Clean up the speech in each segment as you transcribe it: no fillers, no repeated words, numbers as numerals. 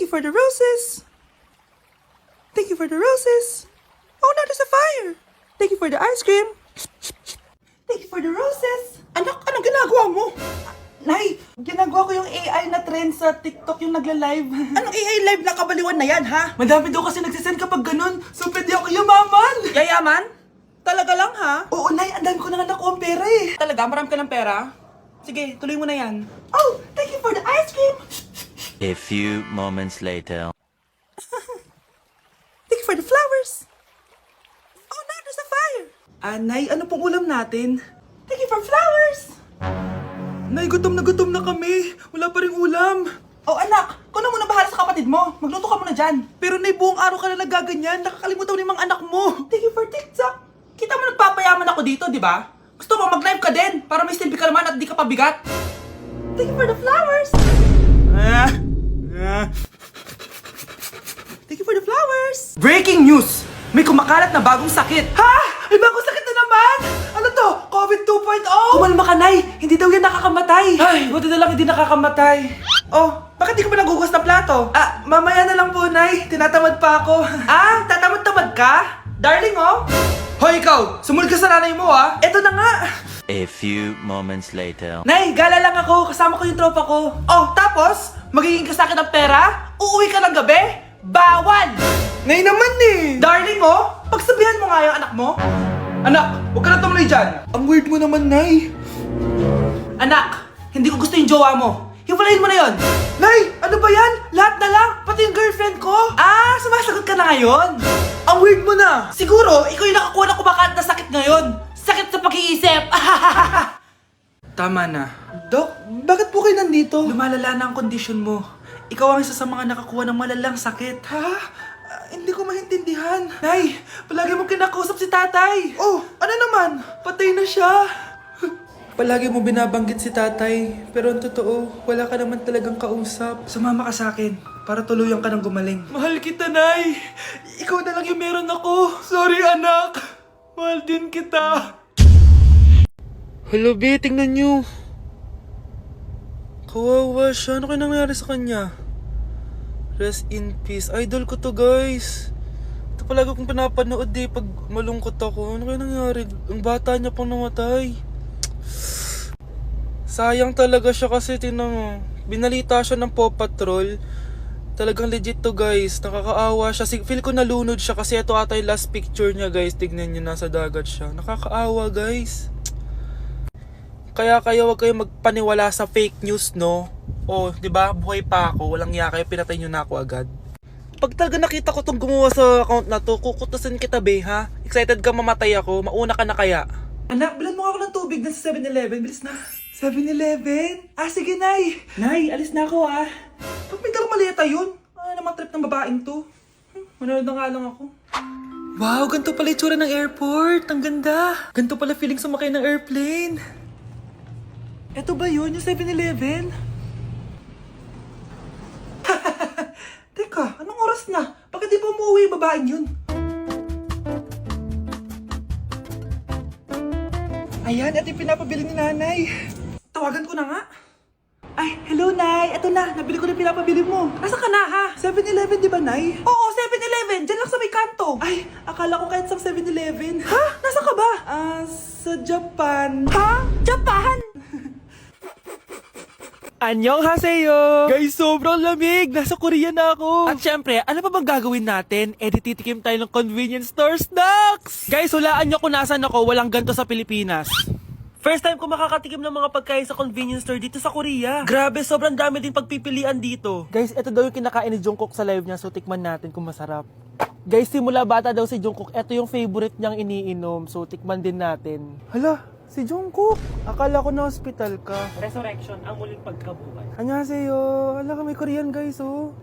Thank you for the roses. Thank you for the roses. Oh no, there's a fire. Thank you for the ice cream. Thank you for the roses. Anak, anong ginagawa mo? Nay, ginagawa ko yung AI na trend sa TikTok yung nagla-live. Anong AI live na kabaliwan na yan, ha? Madami daw kasi nagsisend kapag ganun. So pwede ako yumaman. Yayaman? Talaga lang, ha? Oo, Nay, ang dami ko na nga nakuha ang pera eh. Talaga? Marami ka ng pera? Sige, tuloy mo na yan. Oh, thank you for the ice cream. A few moments later. Thank you for the flowers. Oh no, there's a fire. Nay, ano pong ulam natin? Thank you for flowers. Nay, gutom na kami. Wala pa ring ulam. Oh anak, ikaw na muna bahala sa kapatid mo. Magluto ka muna dyan. Pero Nay, buong araw ka na nagaganyan. Nakakalimutan mo yung mga anak mo. Thank you for TikTok. Kita mo nagpapayaman ako dito, di ba? Gusto mo mag-live ka din para may silbi ka naman at di ka pabigat. Thank you for the flowers. Thank you for the flowers. Breaking news! May kumakalat na bagong sakit. Ha? May bagong sakit na naman? Ano to? COVID 2.0? Kumalma ka, Nay. Hindi daw yan nakakamatay. Ay, buti na lang hindi nakakamatay. Oh, bakit di ka pa nagugas ng plato? Mamaya na lang po, Nay. Tinatamad pa ako. Tatamad-tamad ka? Darling, oh. Hoy, ikaw! Sumunod ka sa nanay mo, ah. Eto na nga. A few moments later. Nay, gala lang ako. Kasama ko yung tropa ko. Oh, tapos? Magiging ka sa akin ng pera? Uuwi ka ng gabi? Bawal! Nay naman eh! Darling, oh! Pagsabihan mo nga yung anak mo. Anak, huwag ka na tumuloy dyan. Ang weird mo naman, Nay. Anak, hindi ko gusto yung jowa mo. Hiwalayin mo na yon. Nay, ano ba yan? Lahat na lang, pati yung girlfriend ko. Sumasagot ka na ngayon? Ang weird mo na. Siguro, ikaw yung nakakuha na kumakalat na sakit ngayon. Sakit sa pag-iisip. Tama na. Dok, bakit po kayo nandito? Lumalala na ang kondisyon mo. Ikaw ang isa sa mga nakakuha ng malalang sakit. Ha? Hindi ko maintindihan. Nay, palagi mo kinakausap si tatay. Oh, ano naman? Patay na siya. Palagi mo binabanggit si tatay, pero ang totoo, wala ka naman talagang kausap. Sumama ka sa akin, para tuluyan ka ng gumaling. Mahal kita, Nay! Ikaw na lang yung meron ako. Sorry, anak. Mahal din kita. Hello, B, tingnan nyo. Kawawa siya. Ano kaya nangyari sa kanya? Rest in peace. Idol ko to, guys. Ito palagi kong pinapanood pag malungkot ako. Ano kaya nangyari? Ang bata niya pang namatay. Sayang talaga siya kasi tinan mo. Binalita siya ng Paw Patrol. Talagang legit to, guys. Nakakaawa siya. Feel ko nalunod siya kasi ito ata yung last picture niya, guys. Tignan niyo, nasa dagat siya. Nakakaawa, guys. Kaya kayo wag kayo magpaniwala sa fake news, no? Oh, 'di ba? Buhay pa ako, walang iya kayo, pinatay niyo na ako agad. Pag talaga nakita ko tong gumawa sa account na to, kukutusin kita, be, ha? Excited ka mamatay ako, mauna ka na kaya. Anak, bilan mo ako ng tubig na sa 7-Eleven, bilis na. 7-Eleven? Sige, Nay. Nay, alis na ako, ah. Ba't may dalang maleta yun? Ano naman trip ng babaeng to? Manonood na nga lang ako. Wow, ganito pala itsura ng airport. Ang ganda. Ganito pala feeling sumakay ng airplane. Eto ba yun? Yung 7-Eleven? Teka, anong oras na? Bakit di pa umuwi yung babaeng yun? Ayan, ito yung pinapabili ni nanay. Tawagan ko na nga. Ay, hello, Nay. Eto na, nabili ko na yung pinapabili mo. Nasa ka na, ha? 7-Eleven, di ba, Nay? Oo, 7-Eleven. Diyan lang sa may kanto. Ay, akala ko kahit sa 7-Eleven. Ha? Nasa ka ba? Sa Japan. Ha? Japan? Annyeonghaseyo! Guys, sobrang lamig! Nasa Korea na ako! At syempre, ano pa bang gagawin natin? Titikim tayo ng convenience store snacks! Guys, hulaan nyo kung nasan ako, walang ganto sa Pilipinas. First time ko makakatikim ng mga pagkain sa convenience store dito sa Korea. Grabe, sobrang dami din pagpipilian dito. Guys, ito daw yung kinakain ni Jungkook sa live niya, so tikman natin kung masarap. Guys, simula bata daw si Jungkook, ito yung favorite niyang iniinom, so tikman din natin. Hala! Si Jungkook! Akala ko na hospital ka. Resurrection, ang muling pagkabuhay. Annyeonghaseyo! Hala ka, may Korean, guys, oh.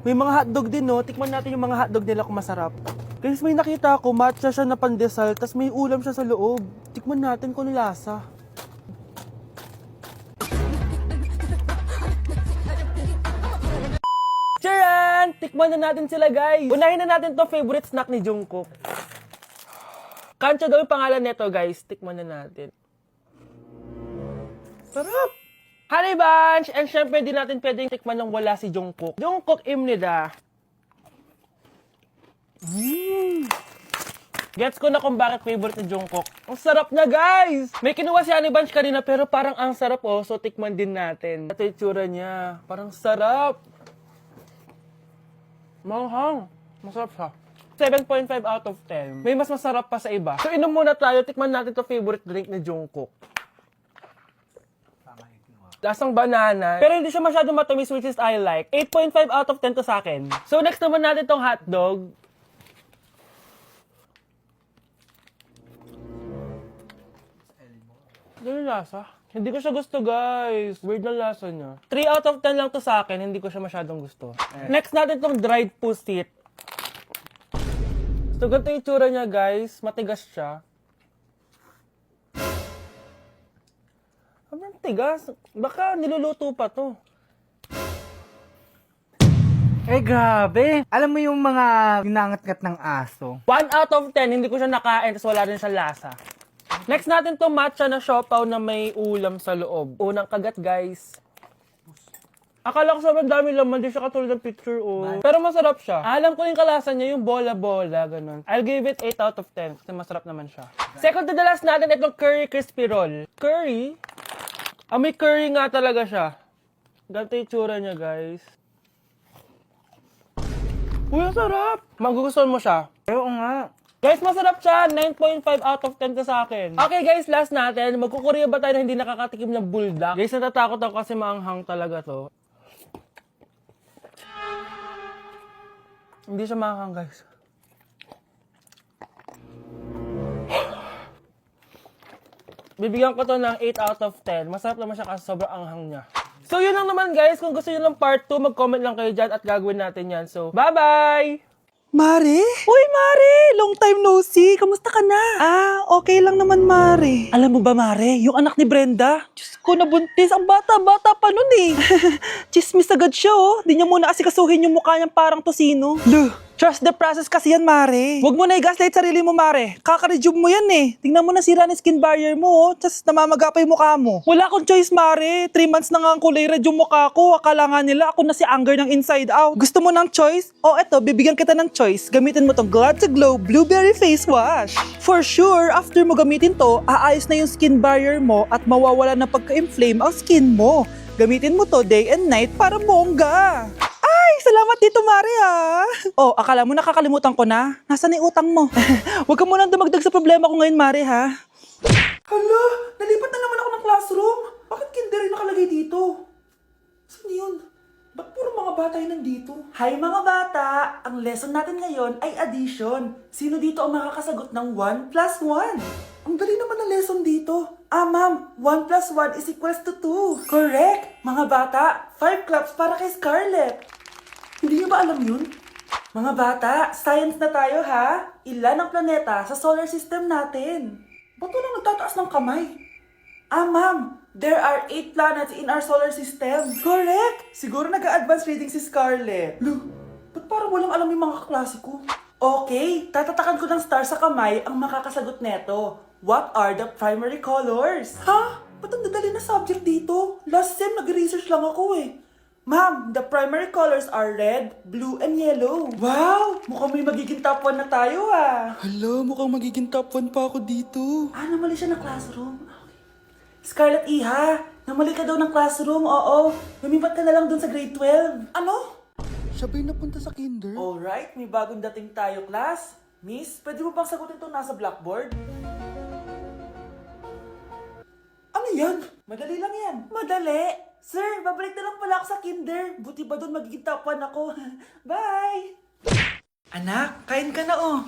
May mga hotdog din, no? Tikman natin yung mga hotdog nila kung masarap. Guys, may nakita ako, matcha siya na pandesal, tas may ulam siya sa loob. Tikman natin kung lasa. Charan! Tikman na natin sila, guys. Unahin na natin to favorite snack ni Jungkook. Kancho daw yung pangalan nito, guys. Tikman na natin. Sarap! Honey Bunch! And syempre, di natin pwedeng tikman nang wala si Jungkook. Jungkook imnida. Gets ko na kung bakit favorite ni Jungkook. Ang sarap na, guys! May kinuha si Honey Bunch kanina pero parang ang sarap, oh. So, tikman din natin. Ito yung tsura niya. Parang sarap. Manghang. Masarap siya. 7.5 out of 10. May mas masarap pa sa iba. So, inom muna tayo. Tikman natin to favorite drink ni Jungkook. Lasang banana. Pero hindi siya masyadong matamis, which is I like. 8.5 out of 10 to sa akin. So, next naman natin tong hotdog. Ganun lasa. Hindi ko siya gusto, guys. Weird na lasa niya. 3 out of 10 lang to sa akin. Hindi ko siya masyadong gusto. Next natin tong dried pusit. So, ganito yung itsura niya, guys. Matigas siya. Ang tigas. Baka niluluto pa to. Eh, grabe. Alam mo yung mga ginangat-ngat ng aso? 1 out of 10, hindi ko siya nakain, tapos wala rin siya lasa. Next natin to matcha na siopaw na may ulam sa loob. Unang kagat, guys. Akala ko sobrang dami laman, di siya katulad ng picture, oh. Pero masarap siya. Alam ko yung kalasa niya, yung bola-bola, ganun. I'll give it 8 out of 10, kasi masarap naman siya. Second to the last natin, itong curry crispy roll. Curry? May curry nga talaga siya. Ganito yung tsura niya, guys. Uy, ang sarap! Magugustuhan mo siya. Oo nga. Guys, masarap siya. 9.5 out of 10 ka sa akin. Okay guys, last natin. Magkukurya ba tayo na hindi nakakatikim ng bulldog? Guys, natatakot ako kasi maanghang talaga to. Hindi siya maanghang, guys. Bibigyan ko to ng 8 out of 10. Masarap naman siya kasi sobrang anghang niya. So yun lang naman guys. Kung gusto nyo ng part 2, mag-comment lang kayo dyan at gagawin natin yan. So, bye-bye! Mare? Uy, Mare! Long time no see. Kamusta ka na? Okay lang naman, Mare. Alam mo ba, Mare? Yung anak ni Brenda? Diyos ko, nabuntis. Ang bata-bata pa nun eh. Chismis agad siya, oh. Di niya muna kasi kasuhin yung mukha niyang parang tosino. Luh! Trust the process kasi yan, Mare. Huwag mo na i-gaslight sarili mo, Mare. Kaka-rejuve mo yan eh. Tingnan mo na sira ni skin barrier mo, oh. Tapos namamaga pa yung mukha mo. Wala akong choice, Mare. 3 months na nga ang kulay red yung mukha ko. Akala nga nila ako na si Anger ng inside out. Gusto mo ng choice? Eto, bibigyan kita ng choice. Gamitin mo tong Glad to Glow Blueberry Face Wash. For sure, after mo gamitin to, aayos na yung skin barrier mo at mawawala na pagka-inflame ang skin mo. Gamitin mo to day and night para bongga. Salamat dito, Mare, ha? Akala mo nakakalimutan ko na? Nasaan yung utang mo? Huwag ka munang dumagdag sa problema ko ngayon, Mare, ha? Hala, nalipat na naman ako ng classroom. Bakit kinder yung nakalagay dito? Saan yun? Ba't puro mga bata yung nandito? Hi, mga bata! Ang lesson natin ngayon ay addition. Sino dito ang makakasagot ng 1 plus 1? Ang dali naman ng lesson dito. Ma'am, 1 plus 1 is equals to 2. Correct! Mga bata, 5 claps para kay Scarlett. Hindi niyo ba alam yun? Mga bata, science na tayo ha? Ilan ang planeta sa solar system natin? Ba't walang nagtataas ng kamay? Ma'am, there are 8 planets in our solar system. Correct! Siguro nag-a-advance reading si Scarlett. Lu, ba't parang walang alam yung mga kaklase ko? Okay, tatatakan ko ng star sa kamay ang makakasagot neto. What are the primary colors? Ha? Ba't ang dadali na subject dito? Last sem, nag-research lang ako eh. Ma'am, the primary colors are red, blue, and yellow. Wow! Mukhang may magiging top 1 na tayo ah. Hala, mukhang magiging top 1 pa ako dito. Namali siya ng classroom. Scarlett Iha, namali ka daw ng classroom, oo. Lumipat ka na lang dun sa grade 12. Ano? Siya ba'y napunta sa kinder? Alright, may bagong dating tayo, class. Miss, pwede mo bang sagutin itong nasa blackboard? Ano yan? Madali lang yan. Madali? Sir, babalik na lang pala ako sa kinder. Buti ba doon magiging top 1 ako? Bye! Anak, kain ka na oh.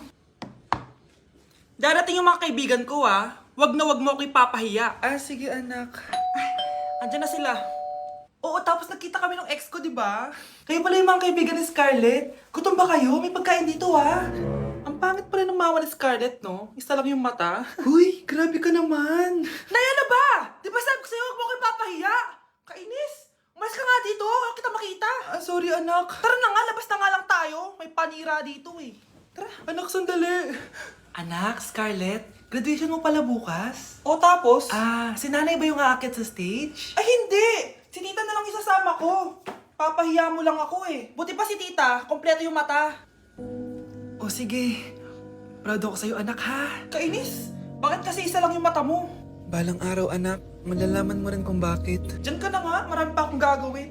Darating yung mga kaibigan ko ah. Wag na wag mo ako ipapahiya. Sige anak. Andyan na sila. Oo, tapos nagkita kami ng ex ko, di ba? Kayo pala yung mga kaibigan ni Scarlett. Gutom ba kayo? May pagkain dito ah. Ang pangit pa rin ng mama ni Scarlett, no? Isa lang yung mata. Uy, grabe ka naman. Naya na ba? Di ba sabi ko sa'yo, wag mo ako ipapahiya? Kainis! Umalis ka nga dito! Huwag kita makita! Sorry anak. Tara na nga, labas na nga lang tayo. May panira dito eh. Tara. Anak, sandali. Anak, Scarlett, graduation mo pala bukas? O tapos? Si nanay ba yung aakyat sa stage? Ay, hindi! Si tita na lang isasama ko. Papahiya mo lang ako eh. Buti pa si tita, kompleto yung mata. O sige, proud ako sa'yo anak ha. Kainis, bakit kasi isa lang yung mata mo? Balang araw anak, malalaman mo rin kung bakit. Diyan ka na nga, marami pa akong gagawin.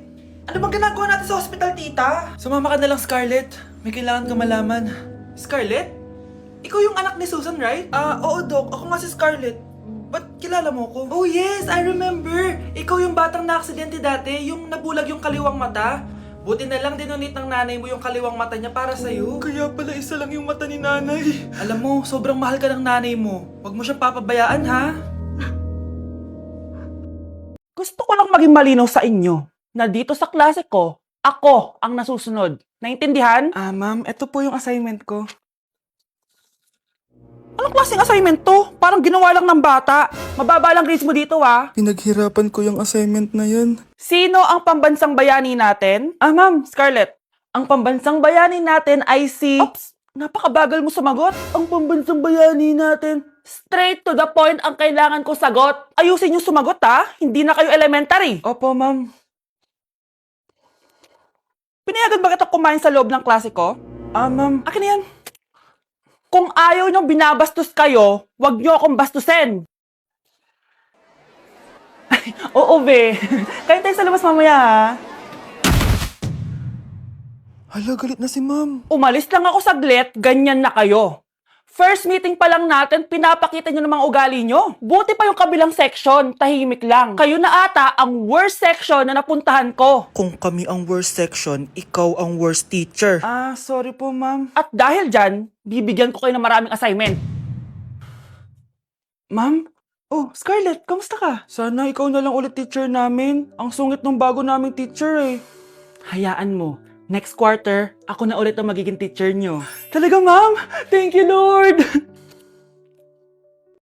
Ano bang ginagawa natin sa hospital, tita? Sumama ka na lang, Scarlett. May kailangan ka malaman. Scarlett? Ikaw yung anak ni Susan, right? Oo, Doc. Ako nga si Scarlett. Ba't kilala mo ko? Oh, yes! I remember! Ikaw yung batang na-aksidente dati, yung nabulag yung kaliwang mata. Buti na lang dinonate ng nanay mo yung kaliwang mata niya para sa'yo. Kaya pala isa lang yung mata ni nanay. Alam mo, sobrang mahal ka ng nanay mo. Huwag mo siyang papabayaan, ha? Gusto ko lang maging malinaw sa inyo na dito sa klase ko, ako ang nasusunod. Naintindihan? Ma'am, eto po yung assignment ko. Anong klaseng assignment to? Parang ginawa lang ng bata. Mababa lang grades mo dito, ha? Pinaghirapan ko yung assignment na yun. Sino ang pambansang bayani natin? Ma'am, Scarlett. Ang pambansang bayani natin ay si... Oops! Napakabagal mo sumagot. Ang pambansang bayani natin. Straight to the point ang kailangan ko sagot. Ayusin yung sumagot, ha? Hindi na kayo elementary. Opo, ma'am. Pinayagan ba kita kumain sa loob ng klase ko? Ma'am. Akin na yan. Kung ayaw niyong binabastos kayo, wag niyo akong bastusin. Oo, be. Kain tayo sa labas mamaya, ha? Hala, galit na si ma'am. Umalis lang ako saglit, ganyan na kayo. First meeting pa lang natin, pinapakita niyo namang ugali niyo. Buti pa yung kabilang section, tahimik lang. Kayo na ata ang worst section na napuntahan ko. Kung kami ang worst section, ikaw ang worst teacher. Sorry po, ma'am. At dahil dyan, bibigyan ko kayo ng maraming assignment. Ma'am? Oh, Scarlett, kamusta ka? Sana ikaw na lang ulit teacher namin. Ang sungit ng bago naming teacher eh. Hayaan mo, next quarter, ako na ulit ang magiging teacher niyo. Talaga, ma'am? Thank you, Lord!